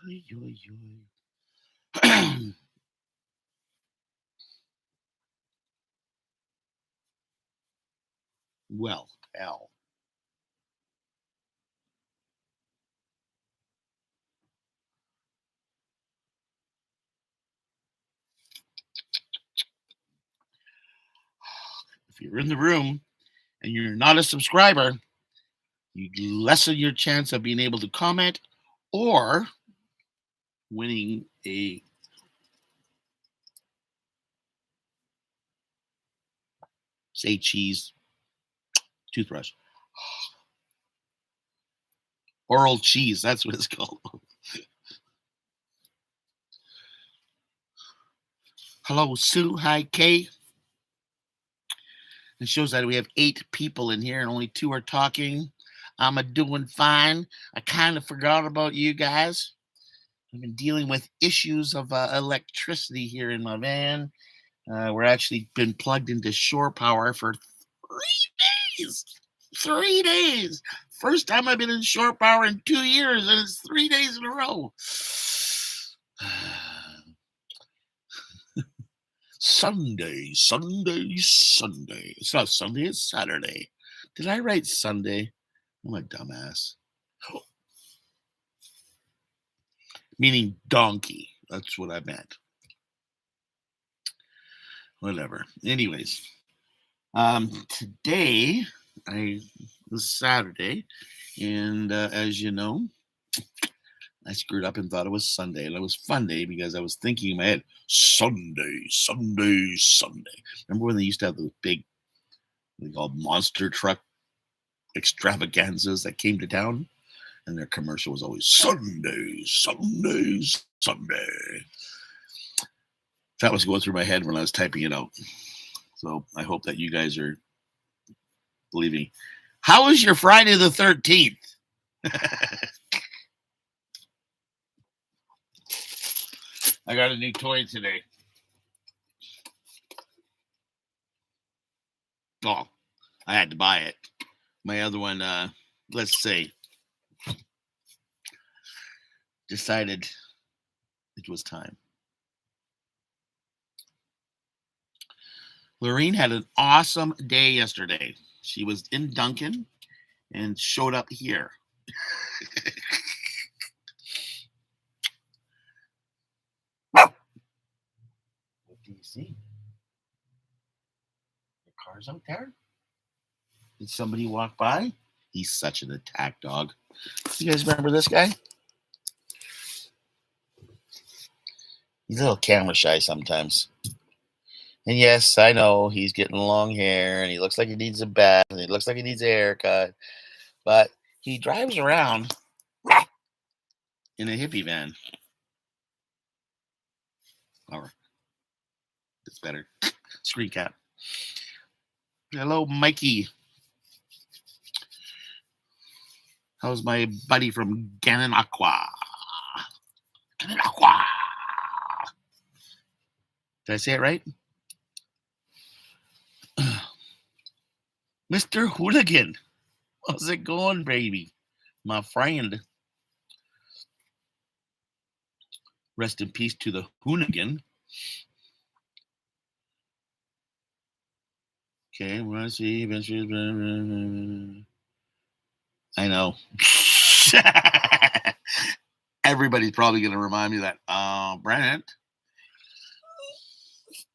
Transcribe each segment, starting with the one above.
Oy, oy, oy. Well, hell. If you're in the room and you're not a subscriber, you lessen your chance of being able to comment or winning a say cheese toothbrush. Oral cheese, that's what it's called. Hello, Sue. Hi, Kay. It shows that we have 8 people in here and only 2 are talking. I'm doing fine. I kind of forgot about you guys. I've been dealing with issues of electricity here in my van. We're actually been plugged into shore power for 3 days. 3 days. First time I've been in shore power in 2 years, and it's 3 days in a row. Sunday. It's not Sunday, it's Saturday. Did I write Sunday? I'm a dumbass. Meaning donkey. That's what I meant. Whatever. Anyways, today was Saturday, and as you know, I screwed up and thought it was Sunday, and it was Funday because I was thinking in my head, Sunday. Remember when they used to have those big, they called monster truck extravaganzas that came to town? And their commercial was always Sunday. That was going through my head when I was typing it out. So I hope that you guys are believing. How was your Friday the 13th? I got a new toy today. Oh, I had to buy it. My other one, let's say, decided it was time. Lorene had an awesome day yesterday. She was in Duncan and showed up here. What do you see? The car's out there? Did somebody walk by? He's such an attack dog. You guys remember this guy? He's a little camera shy sometimes. And yes, I know he's getting long hair and he looks like he needs a bath and he looks like he needs a haircut. But he drives around in a hippie van. Or it's better. Screen cap. Hello, Mikey. How's my buddy from Gananoque? Gananoque. Did I say it right? Mr. Hooligan. How's it going, baby? My friend. Rest in peace to the Hoonigan. Okay, we're gonna see adventures. I know. Everybody's probably gonna remind me of that. Brent.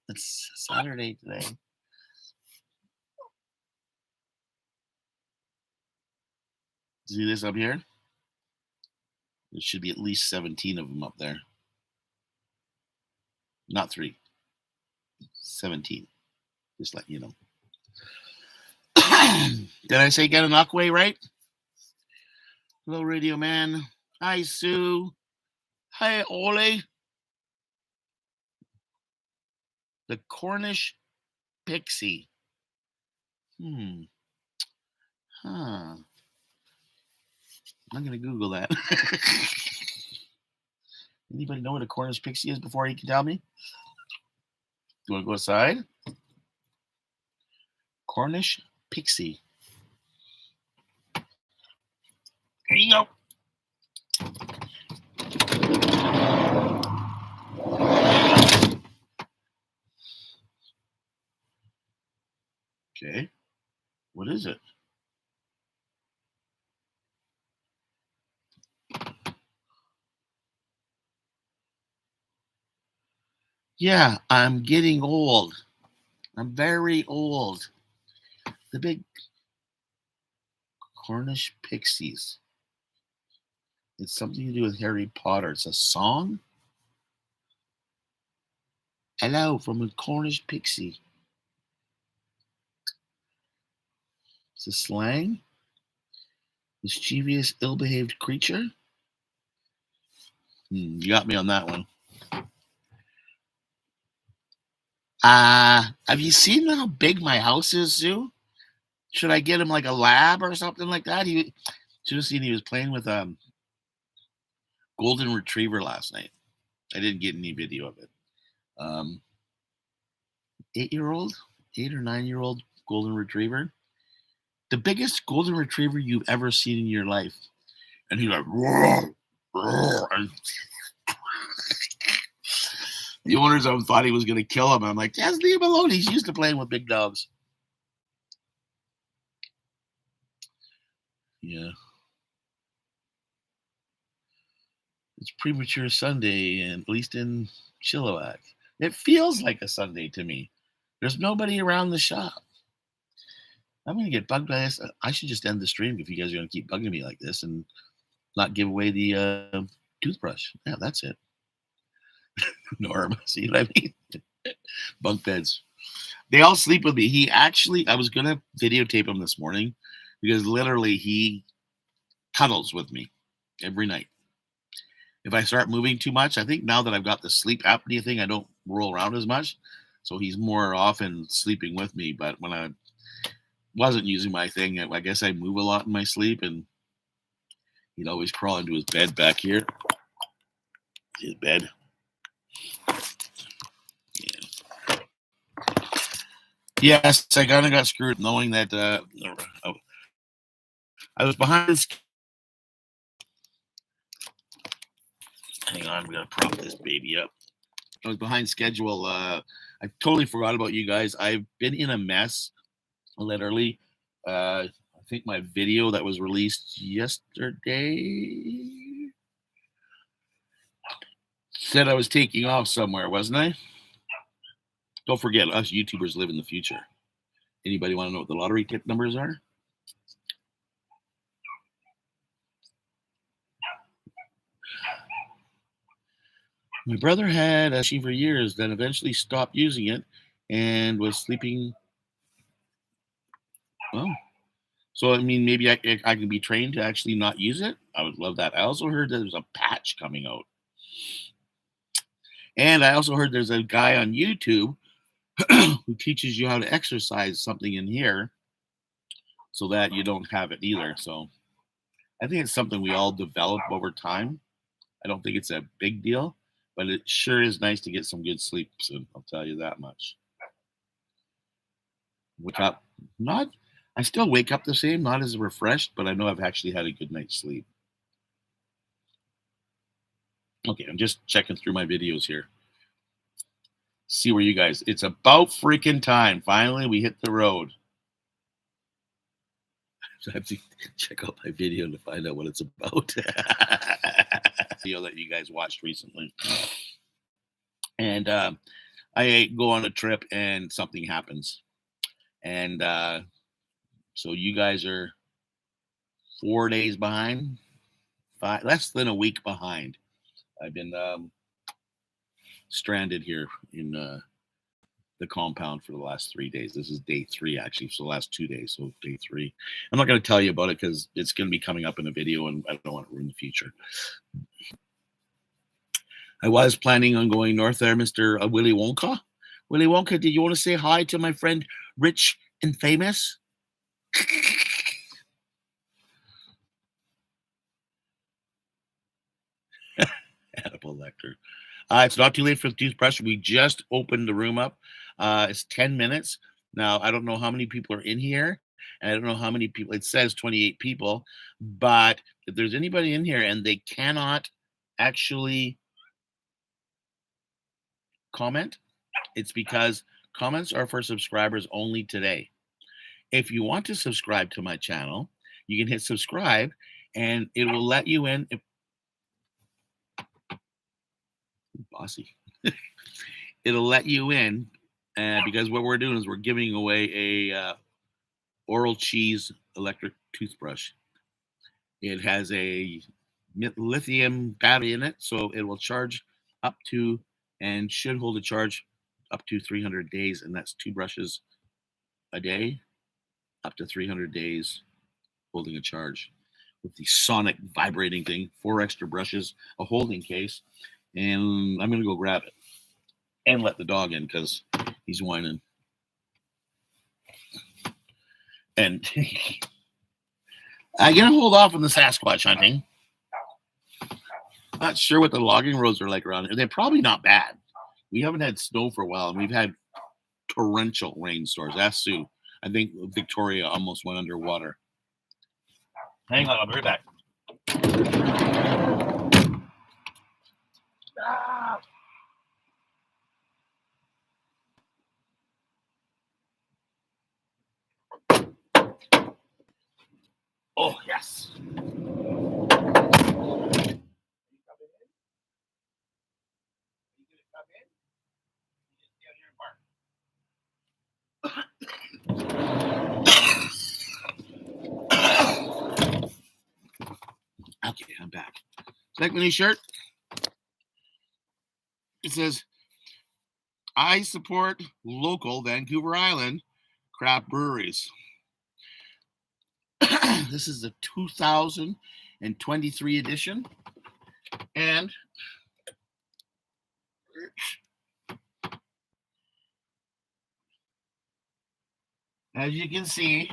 It's Saturday today. See this up here? There should be at least 17 of them up there. Not 3. 17. Just let you know. Did I say Gananoque right? Hello, Radio Man. Hi, Sue. Hi, Ole. The Cornish Pixie. Huh. I'm going to Google that. Anybody know what a Cornish Pixie is before you can tell me? You want to go aside? Cornish Pixie. There you go. Okay. What is it? Yeah, I'm getting old. I'm very old. The big Cornish pixies. It's something to do with Harry Potter. It's a song. Hello from a Cornish pixie. It's a slang. Mischievous, ill-behaved creature. You got me on that one. Have you seen how big my house is, Sue? Should I get him like a lab or something like that? He should have seen he was playing with a golden retriever last night. I didn't get any video of it. 8-year-old, 8 or 9-year-old golden retriever, the biggest golden retriever you've ever seen in your life, and he's like, roar, roar, and the owners of him thought he was going to kill him. I'm like, just leave him alone. He's used to playing with big dogs. Yeah. It's premature Sunday, and at least in Chilliwack. It feels like a Sunday to me. There's nobody around the shop. I'm going to get bugged by this. I should just end the stream if you guys are going to keep bugging me like this and not give away the toothbrush. Yeah, that's it. Norm, see what I mean? Bunk beds. They all sleep with me. I was going to videotape him this morning because literally he cuddles with me every night. If I start moving too much, I think now that I've got the sleep apnea thing, I don't roll around as much. So he's more often sleeping with me. But when I wasn't using my thing, I guess I move a lot in my sleep, and he'd always crawl into his bed back here. His bed. Yeah. Yes, I kind of got screwed knowing that I was behind. Hang on, I'm going to prop this baby up. I was behind schedule. I totally forgot about you guys. I've been in a mess, literally. I think my video that was released yesterday said I was taking off somewhere, wasn't I? Don't forget, us YouTubers live in the future. Anybody want to know what the lottery tip numbers are? My brother had a machine for years, then eventually stopped using it and was sleeping. Well, so I mean, maybe I can be trained to actually not use it. I would love that. I also heard that there's a patch coming out, and I also heard there's a guy on YouTube who teaches you how to exercise something in here so that you don't have it either. So I think it's something we all develop over time. I don't think it's a big deal, but it sure is nice to get some good sleep soon. I'll tell you that much. Wake up, not, I still wake up the same, not as refreshed, but I know I've actually had a good night's sleep. Okay, I'm just checking through my videos here. See where you guys, it's about freaking time. Finally, we hit the road. So I have to check out my video to find out what it's about. Video that you guys watched recently. And I go on a trip and something happens. And so you guys are 4 days behind, less than a week behind. I've been stranded here in the compound for the last 3 days. This is day 3, actually. So the last 2 days. So day 3. I'm not going to tell you about it because it's going to be coming up in a video, and I don't want to ruin the future. I was planning on going north there, Mr. Willy Wonka. Willy Wonka, did you want to say hi to my friend Rich and Famous? Hannibal Lecter. It's not too late for the toothbrush. We just opened the room up. It's 10 minutes. Now, I don't know how many people are in here. And I don't know how many people. It says 28 people. But if there's anybody in here and they cannot actually comment, it's because comments are for subscribers only today. If you want to subscribe to my channel, you can hit subscribe and it will let you in. Bossy. It'll let you in because what we're doing is we're giving away a oral cheese electric toothbrush. It has a lithium battery in it, so it will charge up to and should hold a charge up to 300 days, and that's 2 brushes a day, up to 300 days holding a charge with the sonic vibrating thing, 4 extra brushes, a holding case, and I'm going to go grab it and let the dog in because he's whining. And I'm going to hold off on the Sasquatch hunting. Not sure what the logging roads are like around here. They're probably not bad. We haven't had snow for a while, and we've had torrential rainstorms. Ask Sue. I think Victoria almost went underwater. Hang on, I'll be right back. Ah. Oh, yes. Okay, I'm back. Like my new shirt. It says, I support local Vancouver Island craft breweries. This is the 2023 edition. And as you can see,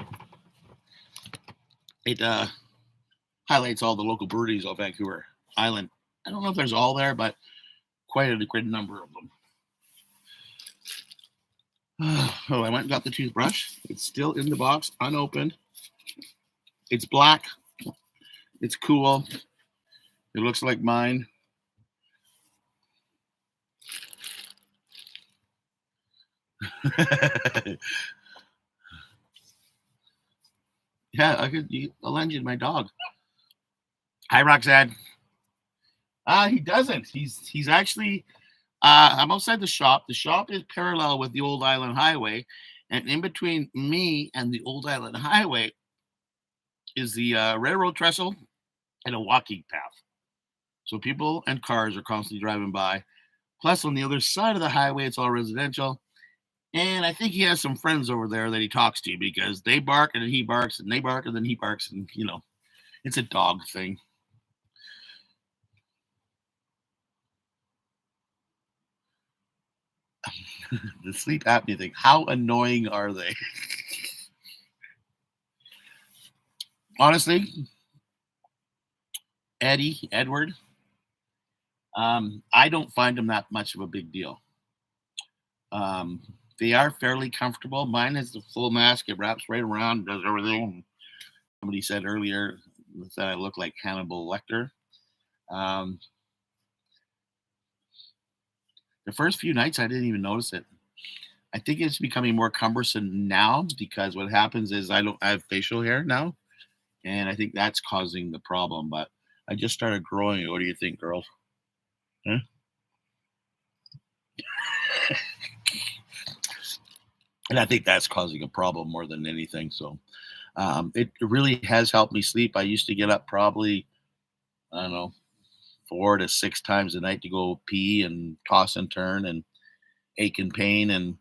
it highlights all the local breweries of Vancouver Island. I don't know if there's all there, but quite a good number of them. Oh, I went and got the toothbrush. It's still in the box, unopened. It's black. It's cool. It looks like mine. Yeah, I'll lend you my dog. Hi, Roxanne. He doesn't. He's actually. I'm outside the shop. The shop is parallel with the Old Island Highway, and in between me and the Old Island Highway is the railroad trestle and a walking path. So people and cars are constantly driving by. Plus, on the other side of the highway, it's all residential. And I think he has some friends over there that he talks to because they bark and then he barks and they bark and then he barks. And, it's a dog thing. The sleep apnea thing. How annoying are they? Honestly, Edward, I don't find them that much of a big deal. They are fairly comfortable. Mine has the full mask. It wraps right around, does everything. Somebody said earlier that I look like Hannibal Lecter. The first few nights, I didn't even notice it. I think it's becoming more cumbersome now because what happens is I have facial hair now, and I think that's causing the problem. But I just started growing it. What do you think, girls? Huh? And I think that's causing a problem more than anything. So it really has helped me sleep. I used to get up probably, I don't know, 4 to 6 times a night to go pee and toss and turn and ache and pain. And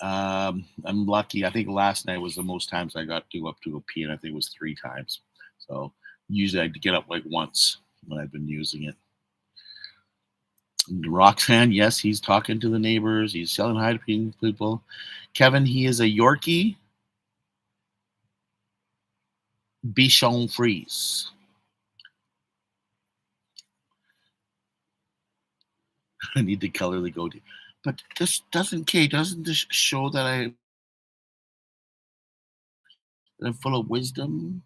I'm lucky. I think last night was the most times I got to go up to a pee, and I think it was 3 times. So usually I'd get up like once when I've been using it. Roxanne, yes, he's talking to the neighbors. He's selling hi to people. Kevin, he is a Yorkie Bichon Frise. I need to color the goatee. But this doesn't this show that I'm full of wisdom?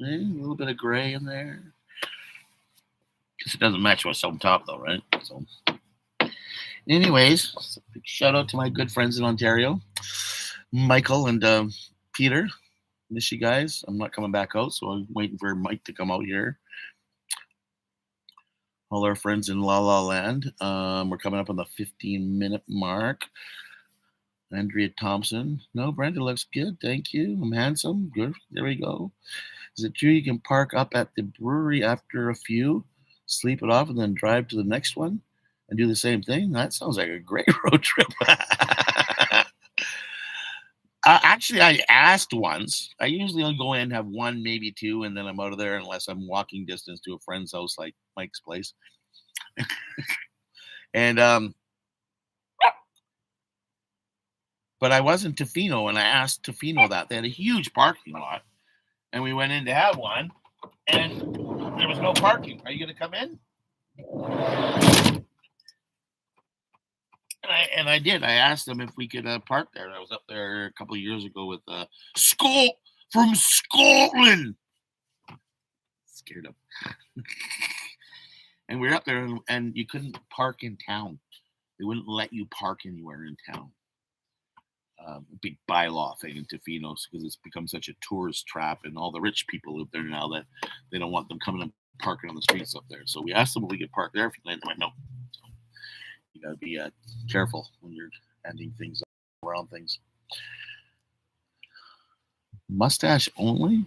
A little bit of gray in there. Guess it doesn't match what's on top, though, right? So, anyways, big shout out to my good friends in Ontario. Michael and Peter. Miss you guys. I'm not coming back out, so I'm waiting for Mike to come out here. All our friends in La La Land. We're coming up on the 15-minute mark. Andrea Thompson. No, Brenda looks good. Thank you. I'm handsome. Good. There we go. Is it true you can park up at the brewery after a few, sleep it off, and then drive to the next one and do the same thing? That sounds like a great road trip. Actually, I asked once. I usually only go in, have one, maybe two, and then I'm out of there unless I'm walking distance to a friend's house like Mike's place. And but I was in Tofino, and I asked Tofino that. They had a huge parking lot, and we went in to have one, and there was no parking. Are you going to come in? And I did. I asked them if we could park there. I was up there a couple of years ago with Scott from Scotland. Scared him. And we were up there, and you couldn't park in town. They wouldn't let you park anywhere in town. A big bylaw thing in Tofino because it's become such a tourist trap, and all the rich people live there now that they don't want them coming and parking on the streets up there. So we asked them if we could park there. They went, no. So you got to be careful when you're ending things around things. Mustache only?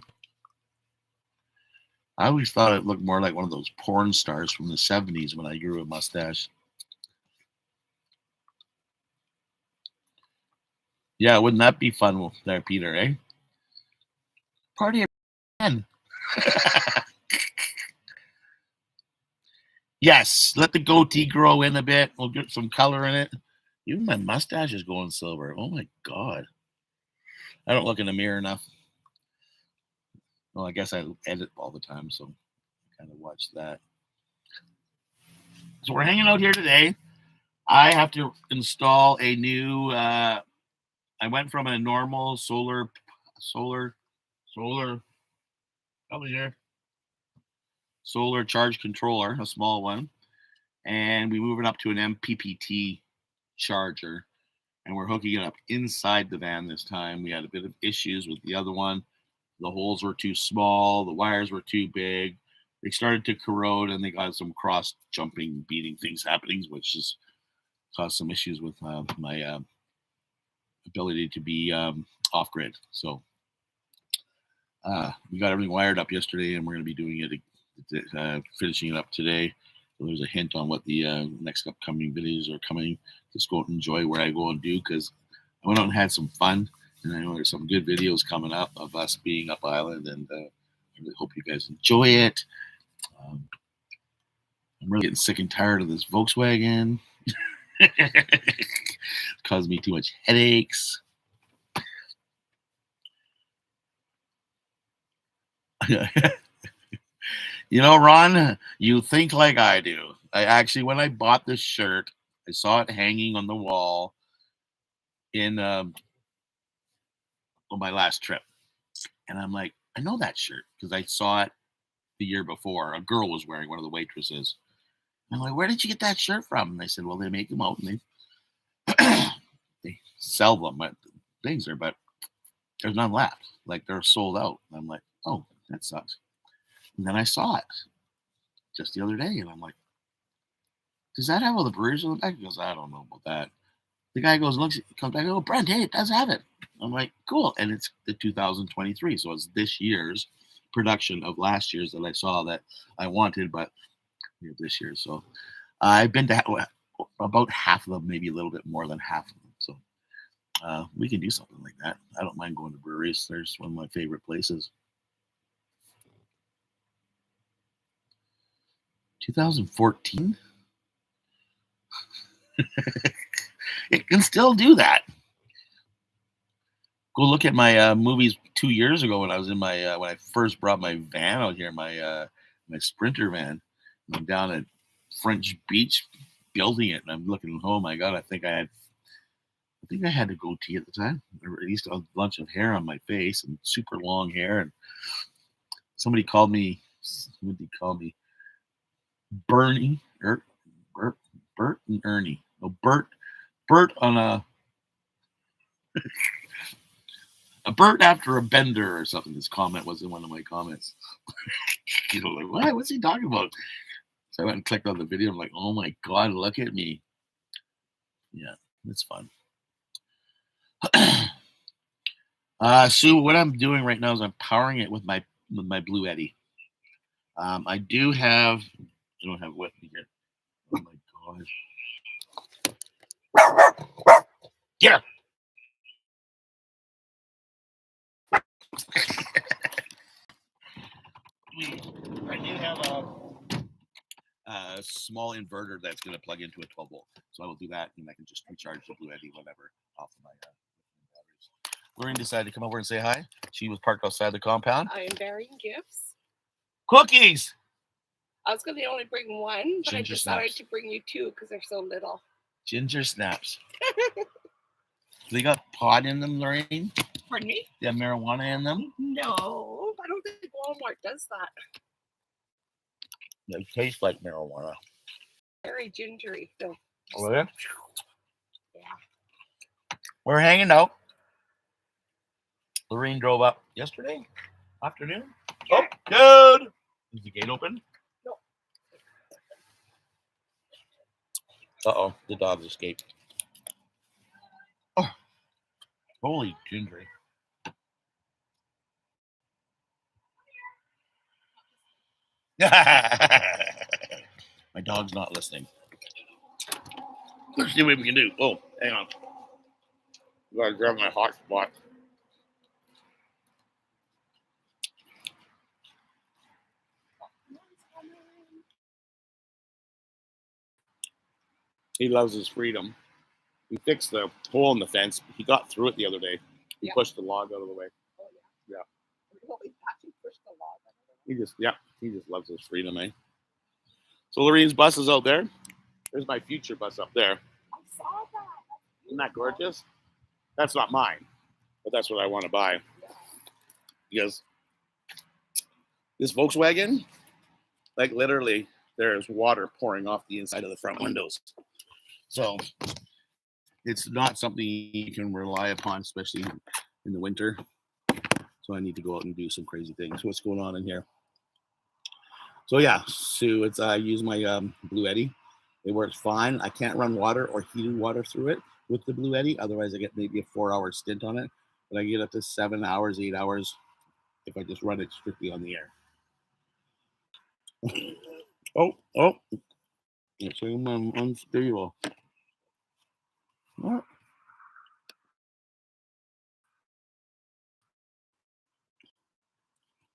I always thought it looked more like one of those porn stars from the 70s when I grew a mustache. Yeah, wouldn't that be fun there, Peter, eh? Party again. Yes, let the goatee grow in a bit. We'll get some color in it. Even my mustache is going silver. Oh my God. I don't look in the mirror enough. Well, I guess I edit all the time, so I kind of watch that. So we're hanging out here today. I have to install a new. I went from a normal solar, over here, solar charge controller, a small one, and we move it up to an MPPT charger, and we're hooking it up inside the van this time. We had a bit of issues with the other one. The holes were too small, the wires were too big. They started to corrode, and they got some cross jumping, beating things happening, which has caused some issues with my ability to be off grid. So we got everything wired up yesterday, and we're going to be doing it, finishing it up today. So there's a hint on what the next upcoming videos are coming. Just go out and enjoy where I go and do, because I went out and had some fun, and I know there's some good videos coming up of us being up island, and I really hope you guys enjoy it. I'm really getting sick and tired of this Volkswagen. It caused me too much headaches. You know, Ron, you think like I do. I actually, when I bought this shirt, I saw it hanging on the wall in on my last trip, and I'm like, I know that shirt because I saw it the year before. A girl was wearing, one of the waitresses. I'm like, where did you get that shirt from? And they said, well, they make them out and they sell them at things there, but there's none left. Like, they're sold out. And I'm like, oh, that sucks. And then I saw it just the other day, and I'm like, does that have all the breweries on the back? He goes, I don't know about that. The guy goes, looks, comes back, oh, Brent, hey, it does have it. I'm like, cool. And it's the 2023. So it's this year's production of last year's that I saw that I wanted, but this year. So I've been to about half of them, maybe a little bit more than half of them. So we can do something like that. I don't mind going to breweries. There's one of my favorite places. 2014? It can still do that. Go look at my movies 2 years ago when I was in my when I first brought my van out here, my Sprinter van. I'm down at French Beach building it, and I'm looking, oh my God, I think I had a goatee at the time, or at least a bunch of hair on my face and super long hair. And somebody called me, what did he call me? Bernie, Bert and Ernie. No, Bert on a A bird after a bender or something. This comment was in one of my comments. Like, what? What's he talking about? So I went and clicked on the video. I'm like, oh my God, look at me. Yeah, it's fun. Sue, what I'm doing right now is I'm powering it with my Blue Eddy. I don't have it with me here. Oh my gosh. Yeah. I do have a small inverter that's going to plug into a 12 volt. So I will do that, and I can just recharge the Blue Eddy, whatever, off of my batteries. Lorraine decided to come over and say hi. She was parked outside the compound. I am bearing gifts. Cookies! I was going to only bring one, but Ginger I decided snaps. to bring you two because they're so little. Ginger snaps. They got pot in them, Lorraine? Pardon me? They have marijuana in them? No, I don't think Walmart does that. They taste like marijuana. Very gingery, though. Oh, yeah? Yeah. We're hanging out. Lorraine drove up yesterday afternoon. Oh, good. Is the gate open? No. Uh-oh, the dogs escaped. Oh, holy gingery. My dog's not listening. Let's see what we can do. Oh, hang on. I gotta grab my hot spot. He loves his freedom. He fixed the hole in the fence. He got through it the other day. He pushed the log out of the way. Oh, yeah. He just loves his freedom, eh? So Lorraine's bus is out there. There's my future bus up there. I saw that. Isn't that gorgeous? That's not mine, but that's what I want to buy. Because this Volkswagen, like literally, there's water pouring off the inside of the front windows. So it's not something you can rely upon, especially in the winter. So I need to go out and do some crazy things. What's going on in here? So yeah, so it's I use my Blue Eddy. It works fine. I can't run water or heated water through it with the Blue Eddy. Otherwise, I get maybe a 4-hour stint on it. But I get up to 7 hours, 8 hours if I just run it strictly on the air. Oh, it's unstable. What?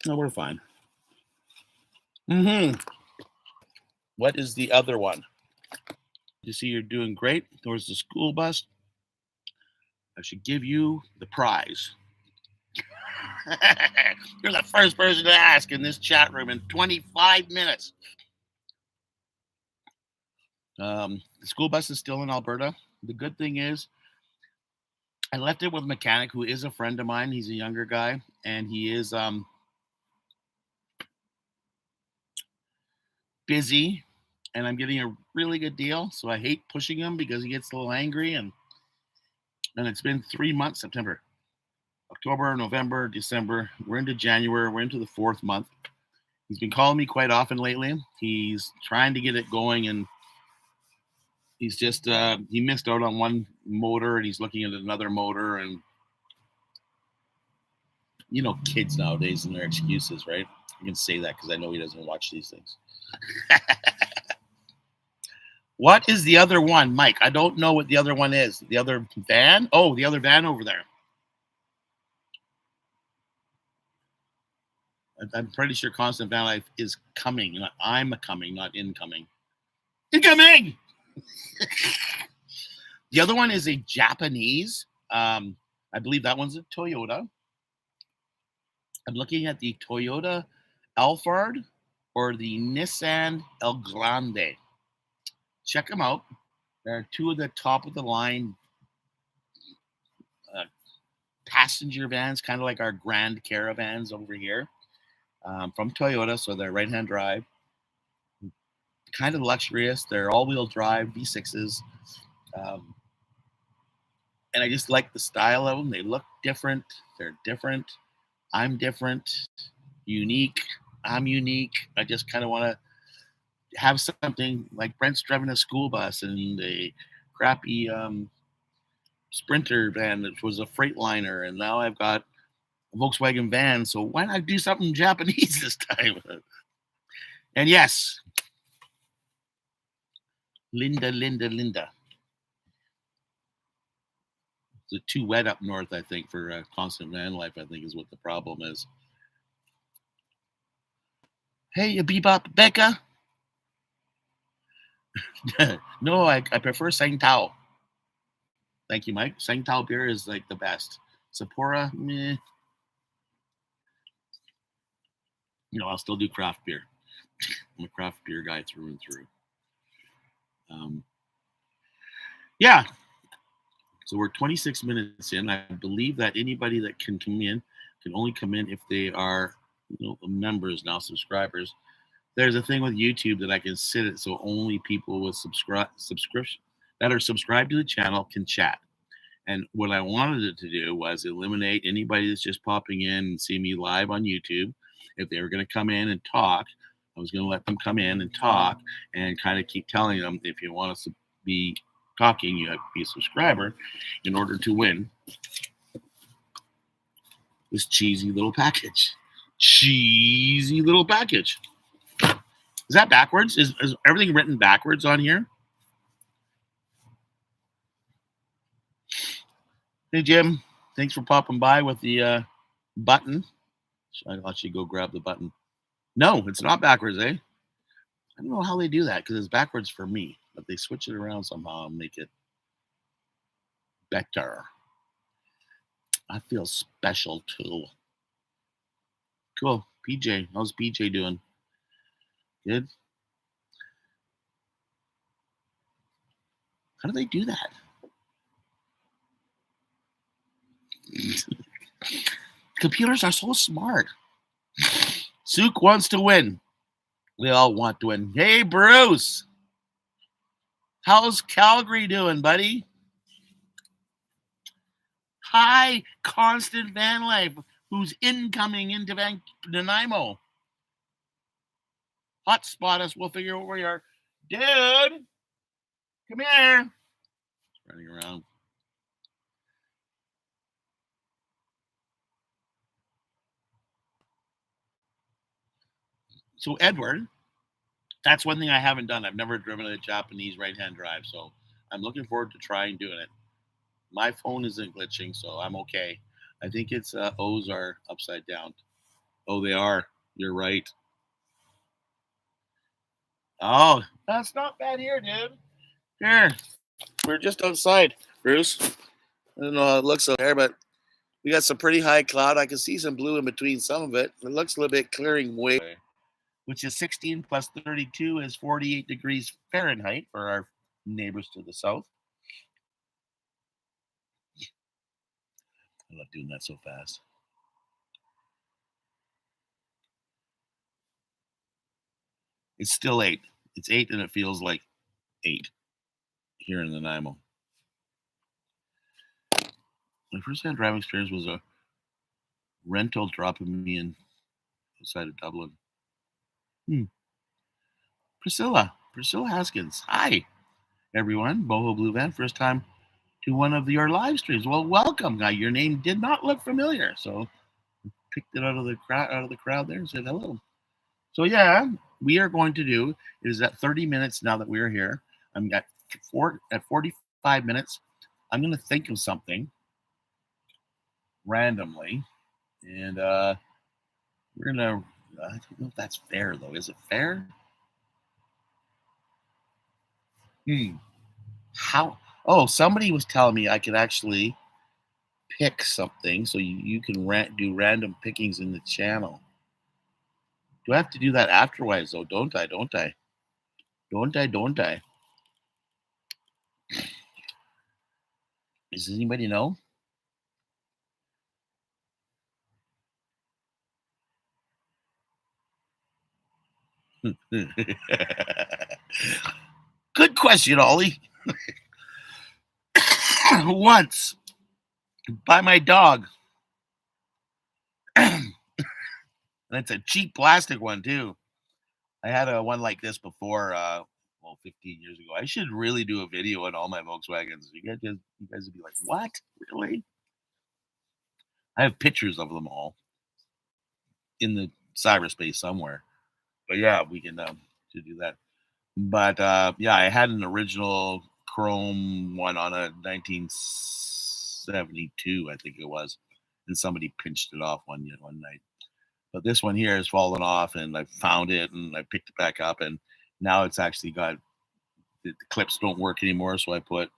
No, we're fine. What is the other one? You see, you're doing great. There's the school bus. I should give you the prize. You're the first person to ask in this chat room in 25 minutes. The school bus is still in Alberta. The good thing is, I left it with a mechanic who is a friend of mine. He's a younger guy, and he is busy, and I'm getting a really good deal. So I hate pushing him because he gets a little angry, and it's been 3 months, September, October, November, December. We're into January. We're into the 4th month. He's been calling me quite often lately. He's trying to get it going, and he's just he missed out on one motor, and he's looking at another motor, and you know, kids nowadays and their excuses, right? I can say that because I know he doesn't watch these things. What is the other one, Mike? I don't know what the other one is. The other van? Oh, the other van over there. I'm pretty sure Constant Van Life is coming. Not I'm coming, not incoming. Incoming! The other one is a Japanese. I believe that one's a Toyota. I'm looking at the Toyota Alphard or the Nissan El Grande. Check them out. They're two of the top of the line passenger vans, kind of like our Grand Caravans over here from Toyota. So they're right-hand drive, kind of luxurious. They're all-wheel drive V6s. And I just like the style of them. They look different. They're different. I'm different. Unique. I'm unique. I just kind of want to have something like Brent's driving a school bus and a crappy Sprinter van that was a Freightliner, and now I've got a Volkswagen van. So why not do something Japanese this time? And yes, Linda, Linda, Linda. It's too wet up north, I think, for constant van life, I think is what the problem is. Hey, you bebop Becca. No, I prefer Sangtao. Thank you, Mike. Sangtao beer is like the best. Sapporo, meh. I'll still do craft beer. I'm a craft beer guy through and through. Yeah. So we're 26 minutes in. I believe that anybody that can come in can only come in if they are members now, subscribers. There's a thing with YouTube that I can set it so only people with subscription that are subscribed to the channel can chat. And what I wanted it to do was eliminate anybody that's just popping in and see me live on YouTube. If they were going to come in and talk, I was going to let them come in and talk and kind of keep telling them, if you want us to be talking, you have to be a subscriber in order to win this cheesy little package. Cheesy little package. Is that backwards? Is everything written backwards on here? Hey, Jim. Thanks for popping by with the button. I'll actually go grab the button. No, it's not backwards, eh? I don't know how they do that because it's backwards for me, but they switch it around somehow and make it better. I feel special too. Cool. PJ, how's PJ doing? Good. How do they do that? Computers are so smart. Sook wants to win. We all want to win. Hey, Bruce. How's Calgary doing, buddy? Hi, Constant Van Life, who's incoming into Nanaimo. Hotspot us. We'll figure out where you are. Dude, come here. Running around. So, Edward, that's one thing I haven't done. I've never driven a Japanese right-hand drive, so I'm looking forward to trying doing it. My phone isn't glitching, so I'm okay. I think it's O's are upside down. Oh, they are. You're right. Oh, that's not bad here, dude. Here, we're just outside, Bruce. I don't know how it looks out there, but we got some pretty high cloud. I can see some blue in between some of it. It looks a little bit clearing way, which is 16 plus 32 is 48 degrees Fahrenheit for our neighbors to the south. I love doing that so fast. It's still 8. It's 8 and it feels like 8 here in Nanaimo. My first hand driving experience was a rental dropping me in outside of Dublin. Priscilla Haskins. Hi, everyone. Boho Blue Van. First time to one of your live streams. Well, welcome, guy. Your name did not look familiar, so picked it out of the crowd there and said hello. So yeah, we are going to do is at 30 minutes now that we're here. I'm at 45 minutes. I'm going to think of something randomly, and we're gonna. I don't know if that's fair though. Is it fair? How? Oh, somebody was telling me I could actually pick something, so you can do random pickings in the channel. Do I have to do that afterwards though? Don't I? Don't I? Does anybody know? Good question, Ollie. once by my dog. And it's a cheap plastic one too. I had a one like this before, 15 years ago. I should really do a video on all my Volkswagens. You guys would be like, "What? Really?" I have pictures of them all in the cyberspace somewhere. But yeah, we can to do that. But yeah, I had an original chrome one on a 1972, I think it was, and somebody pinched it off one night. But this one here has fallen off, and I found it, and I picked it back up, and now it's actually got the clips don't work anymore, so I put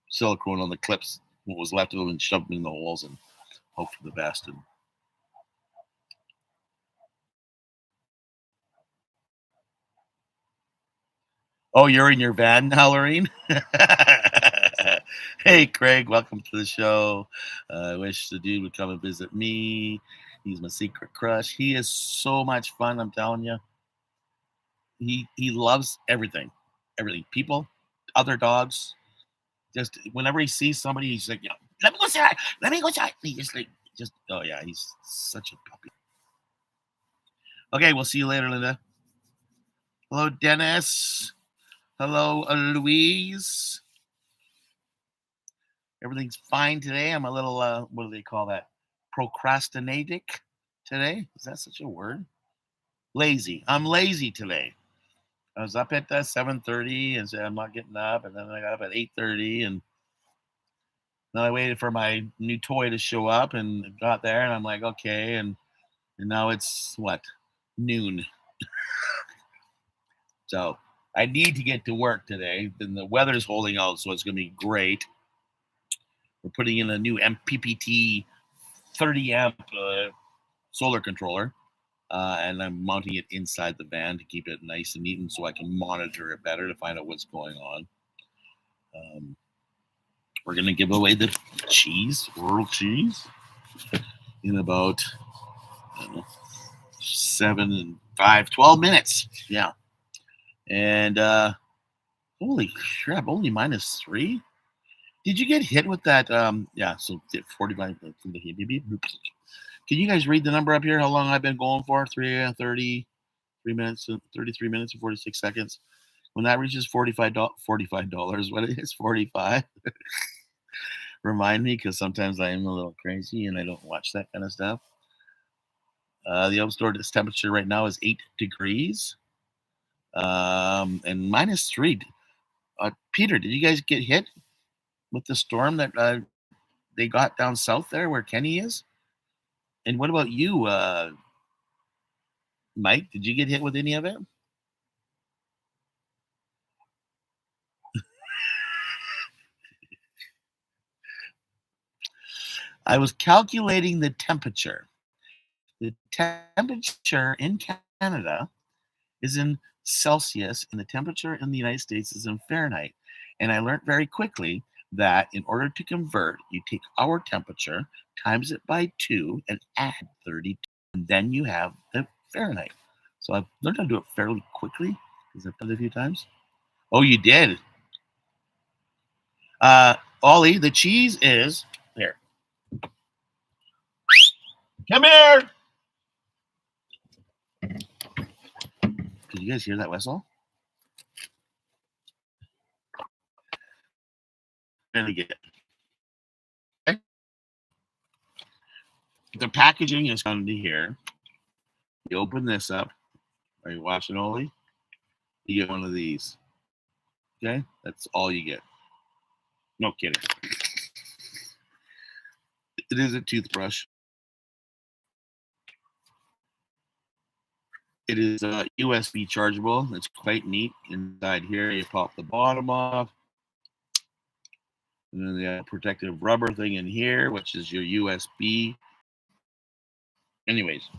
silicone on the clips, what was left of them, and shoved them in the holes, and hope for the best. And oh, you're in your van now, Lorraine? Hey, Craig, welcome to the show. I wish the dude would come and visit me. He's my secret crush. He is so much fun, I'm telling you. He loves everything, everything. People, other dogs. Just whenever he sees somebody, he's like, "Yeah, let me go say hi. Let me go say hi." He just oh yeah, he's such a puppy. Okay, we'll see you later, Linda. Hello, Dennis. Hello, Louise. Everything's fine today. I'm a little, what do they call that? Procrastinatic today. Is that such a word? Lazy. I'm lazy today. I was up at 7:30 and said I'm not getting up, and then I got up at 8:30, and then I waited for my new toy to show up, and got there, and I'm like, okay, and now it's what, noon. So I need to get to work today. Then the weather's holding out, so it's going to be great. We're putting in a new MPPT 30 amp solar controller, and I'm mounting it inside the van to keep it nice and neat, and so I can monitor it better to find out what's going on. We're going to give away the cheese, world cheese, in about 12 minutes. Yeah. And holy crap, only -3? Did you get hit with that? Yeah, so 45. Can you guys read the number up here? How long I've been going for? 33 minutes and 46 seconds. When that reaches $45, what it is, 45. Remind me, because sometimes I am a little crazy and I don't watch that kind of stuff. The outdoor temperature right now is 8 degrees. And -3. Peter, did you guys get hit with the storm that they got down south there where Kenny is? And what about you, Mike? Did you get hit with any of it? I was calculating the temperature. The temperature in Canada is in Celsius, and the temperature in the United States is in Fahrenheit. And I learned very quickly that in order to convert, you take our temperature, times it by 2, and add 32, and then you have the Fahrenheit. So I've learned how to do it fairly quickly because I've done it a few times. Oh, you did? Ollie, the cheese is there. Come here. Did you guys hear that whistle? Really good. Okay. The packaging is under here. You open this up. Are you watching, Ollie? You get one of these. Okay? That's all you get. No kidding. It is a toothbrush. It is USB chargeable. It's quite neat. Inside here, you pop the bottom off. And then they have a protective rubber thing in here, which is your USB. Anyways,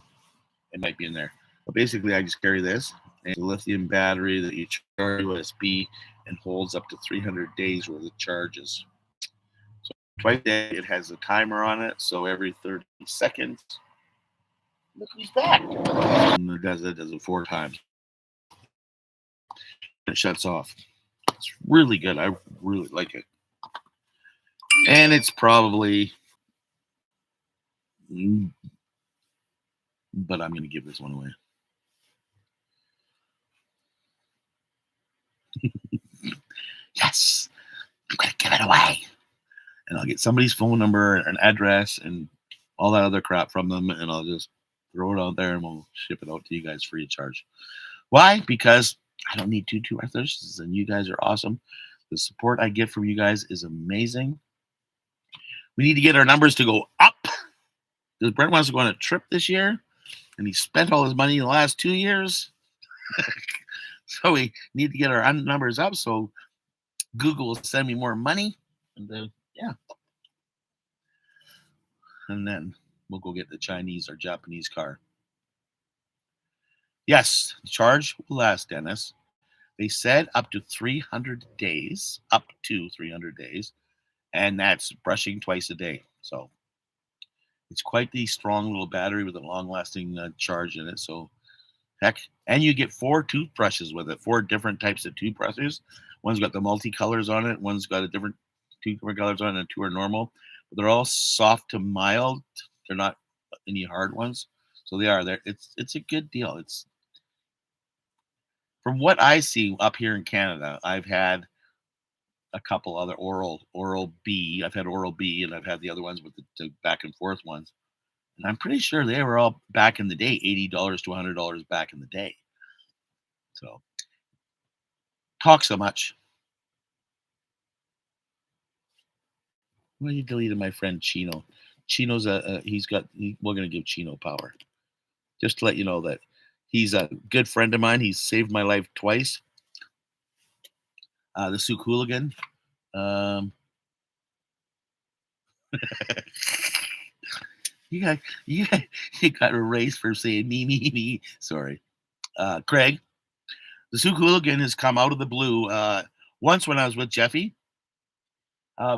it might be in there. But basically, I just carry this. And it's a lithium battery that you charge USB and holds up to 300 days worth of charges. So twice a day, it has a timer on it. So every 30 seconds, look who's back. And it does it 4 times. It shuts off. It's really good. I really like it. And it's probably, but I'm going to give this one away. Yes, I'm going to give it away. And I'll get somebody's phone number and address and all that other crap from them, and I'll just throw it out there and we'll ship it out to you guys free of charge. Why? Because I don't need two arthritis, and you guys are awesome. The support I get from you guys is amazing. We need to get our numbers to go up because Brent wants to go on a trip this year, and he spent all his money in the last 2 years. So we need to get our numbers up so Google will send me more money, and yeah, and then we'll go get the Chinese or Japanese car. Yes, the charge will last, Dennis. They said up to 300 days, and that's brushing twice a day. So it's quite the strong little battery with a long-lasting charge in it. So heck, and you get 4 toothbrushes with it, 4 different types of toothbrushes. One's got the multicolors on it. One's got a different 2 different colors on it, and 2 are normal. But they're all soft to mild. They're not any hard ones. So they are there. It's a good deal. It's from what I see up here in Canada. I've had a couple other Oral B. I've had Oral B, and I've had the other ones with the back and forth ones. And I'm pretty sure they were all back in the day, $80 to $100 back in the day. So, talk so much. Well, you deleted my friend Chino. Chino's we're gonna give Chino power. Just to let you know that he's a good friend of mine. He's saved my life twice. The Souk Hooligan. You got erased for saying me. Sorry. Craig, the Souk Hooligan has come out of the blue. Once when I was with Jeffy,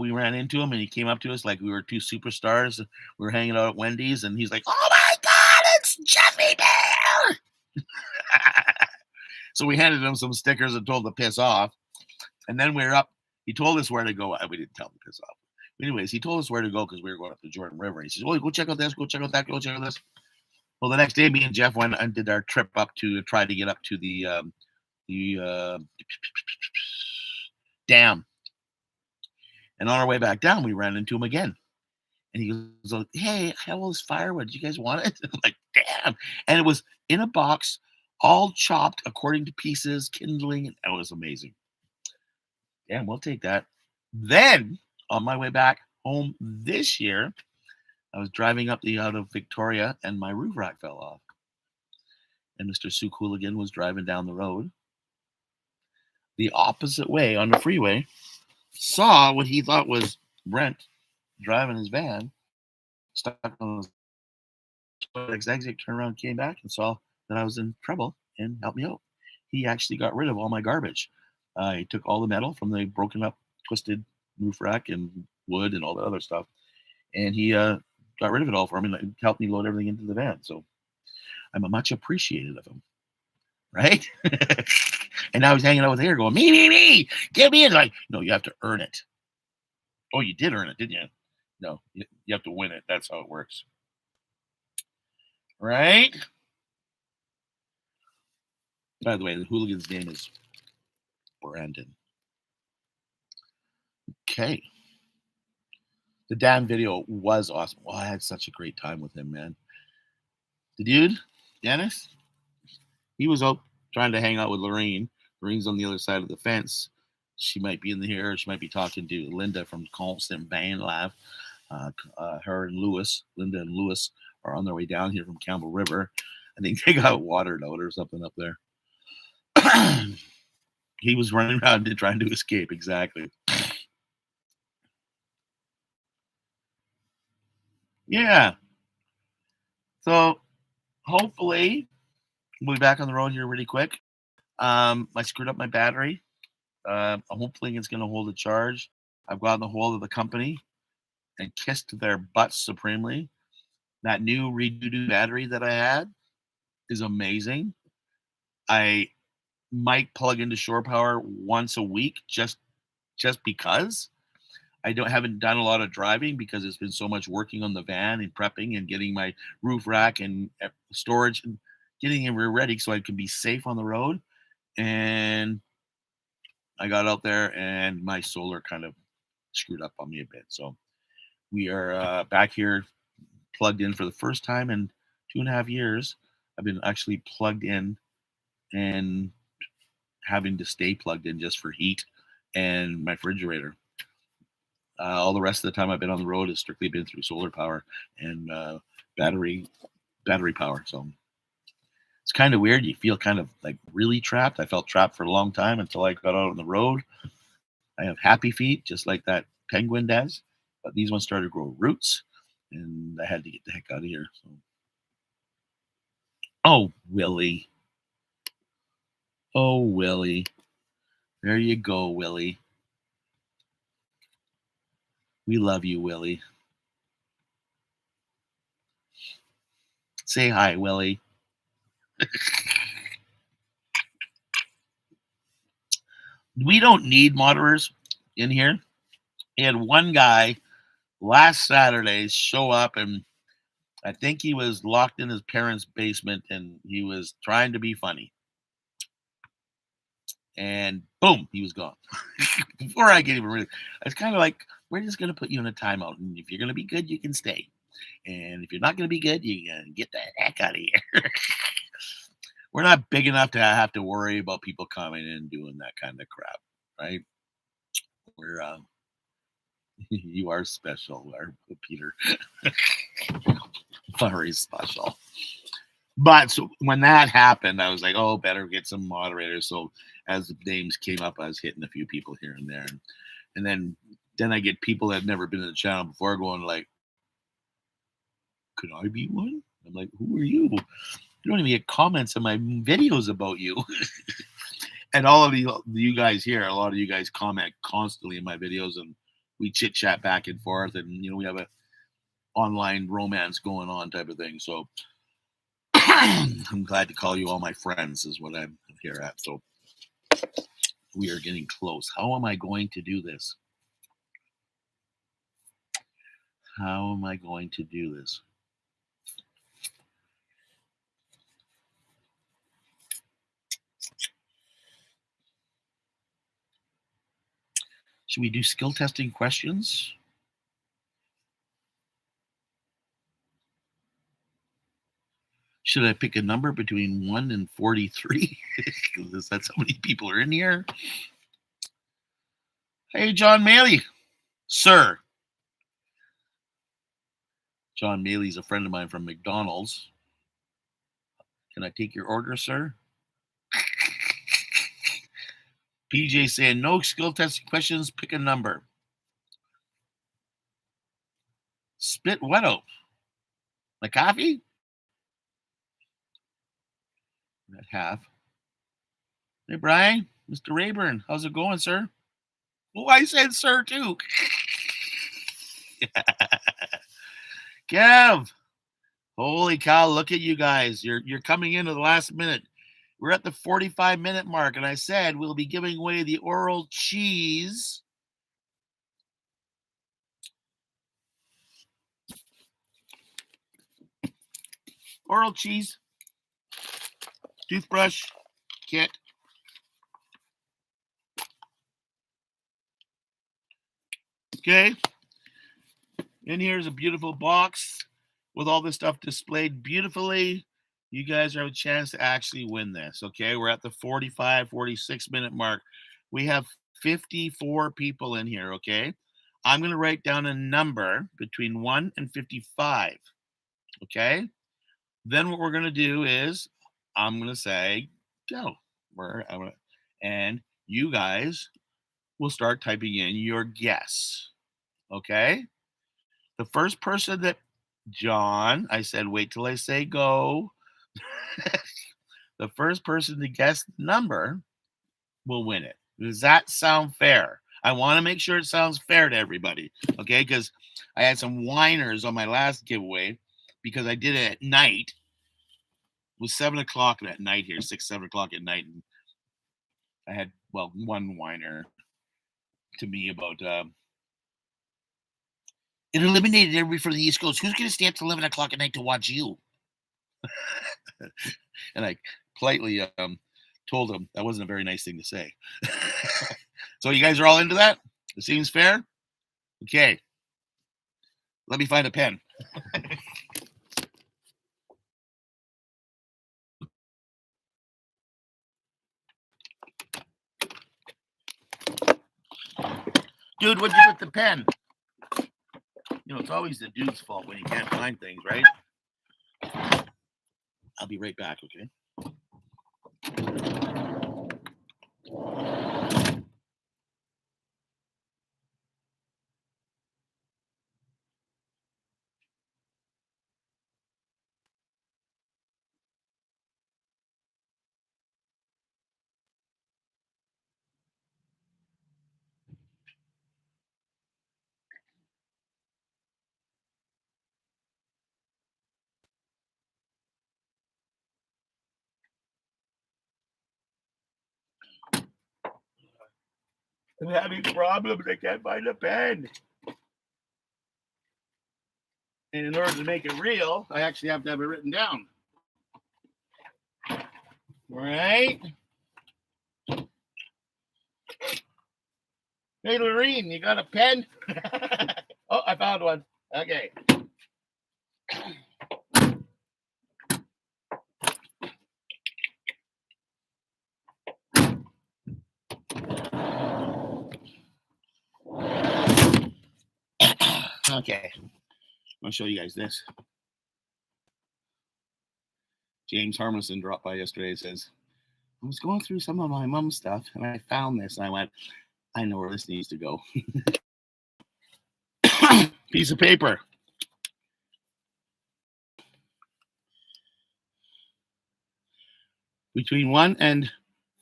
we ran into him and he came up to us like we were 2 superstars. We were hanging out at Wendy's and he's like, "Oh my God, it's Jeffy Bear!" So we handed him some stickers and told him to piss off. And then we were up. He told us where to go. We didn't tell him to piss off. Anyways, he told us where to go because we were going up the Jordan River. He says, "Oh, go check out this, go check out that, go check out this." Well, the next day, me and Jeff went and did our trip up to try to get up to the dam. And on our way back down, we ran into him again. And he goes, "Hey, I have all this firewood. Do you guys want it?" I'm like, "Damn." And it was in a box, all chopped according to pieces, kindling. And that was amazing. Damn, we'll take that. Then, on my way back home this year, I was driving up out of Victoria and my roof rack fell off. And Mr. Souk Hooligan was driving down the road the opposite way on the freeway, saw what he thought was Brent driving his van, stuck on the exit, turned around, came back, and saw that I was in trouble and helped me out. He actually got rid of all my garbage. He took all the metal from the broken up, twisted roof rack and wood and all that other stuff, and he got rid of it all for me and helped me load everything into the van. So I'm much appreciated of him, right? And now he's hanging out with here going, me, get me in. Like, no, you have to earn it. Oh, you did earn it, didn't you? No, you have to win it. That's how it works. Right? By the way, the hooligan's name is Brandon. Okay. The damn video was awesome. Oh, I had such a great time with him, man. The dude, Dennis, he was out trying to hang out with Lorraine. Lorraine's on the other side of the fence. She might be in here. She might be talking to Linda from Constant Band Live. Her and Lewis, Linda and Lewis, are on their way down here from Campbell River. I think they got watered out or something up there. He was running around trying to escape. Exactly. Yeah. So hopefully we'll be back on the road here really quick. I screwed up my battery. I'm hoping it's going to hold a charge. I've gotten a hold of the company and kissed their butts supremely. That new redo battery that I had is amazing. I might plug into shore power once a week just because Haven't done a lot of driving because it's been so much working on the van and prepping and getting my roof rack and storage and getting it ready so I can be safe on the road. And I got out there and my solar kind of screwed up on me a bit. So we are back here plugged in for the first time in 2.5 years. I've been actually plugged in and having to stay plugged in just for heat and my refrigerator. All the rest of the time I've been on the road has strictly been through solar power and battery battery power. So it's kind of weird. You feel kind of like really trapped. I felt trapped for a long time until I got out on the road. I have happy feet, just like that penguin does, but these ones started to grow roots, and I had to get the heck out of here. So, oh Willie, oh Willie, there you go, Willie. We love you, Willie. Say hi, Willie. We don't need moderators in here. We had one guy last Saturday show up, and I think he was locked in his parents' basement and he was trying to be funny. And boom, he was gone. Before I get even really, it's kind of like, we're just going to put you in a timeout. And if you're going to be good, you can stay. And if you're not going to be good, you can get the heck out of here. We're not big enough to have to worry about people coming in and doing that kind of crap, right? We're, you are special, Peter. Very special. But so when that happened, I was like, oh, better get some moderators. So as the names came up, I was hitting a few people here and there. And then I get people that have never been in the channel before going like, could I be one? I'm like, who are you? You don't even get comments on my videos about you. And all of you guys here, a lot of you guys comment constantly in my videos, and we chit chat back and forth, and we have a online romance going on type of thing. So I'm glad to call you all my friends is what I'm here at. So we are getting close. How am I going to do this? How am I going to do this? Should we do skill testing questions? Should I pick a number between 1 and 43? Because that's how many people are in here. Hey, John Maley. Sir. John Maley's a friend of mine from McDonald's. Can I take your order, sir? PJ saying, no skill testing questions, pick a number. Spit what out? My coffee? At half. Hey, Brian, Mr. Rayburn, how's it going, sir? Oh, I said sir, too. Kev, holy cow, look at you guys. You're coming into the last minute. We're at the 45-minute mark, and I said we'll be giving away the oral cheese. Oral cheese toothbrush kit. Okay. And here's a beautiful box with all this stuff displayed beautifully. You guys have a chance to actually win this. Okay. We're at the 46-minute mark. We have 54 people in here. Okay. I'm going to write down a number between 1 and 55. Okay. Then what we're going to do is I'm going to say, go. And you guys will start typing in your guess. Okay. The first person that, John, I said, wait till I say go. The first person to guess the number will win it. Does that sound fair? I want to make sure it sounds fair to everybody. Okay. Because I had some whiners on my last giveaway because I did it at night. It was 7 o'clock at night here, 6, 7 o'clock at night. And I had, one whiner to me about It eliminated everybody from the East Coast. Who's going to stay up till 11 o'clock at night to watch you? And I politely told him that wasn't a very nice thing to say. So you guys are all into that? It seems fair? Okay. Let me find a pen. Dude, what'd you put the pen? You know, it's always the dude's fault when you can't find things, right? I'll be right back, okay? I'm having problems. I can't find a pen. And in order to make it real, I actually have to have it written down. All right. Hey, Lorene, you got a pen? Oh, I found one. Okay. Okay. I'm going to show you guys this. James Harmison dropped by yesterday and says, I was going through some of my mom's stuff and I found this. And I went, I know where this needs to go. Piece of paper. Between 1 and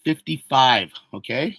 55, okay?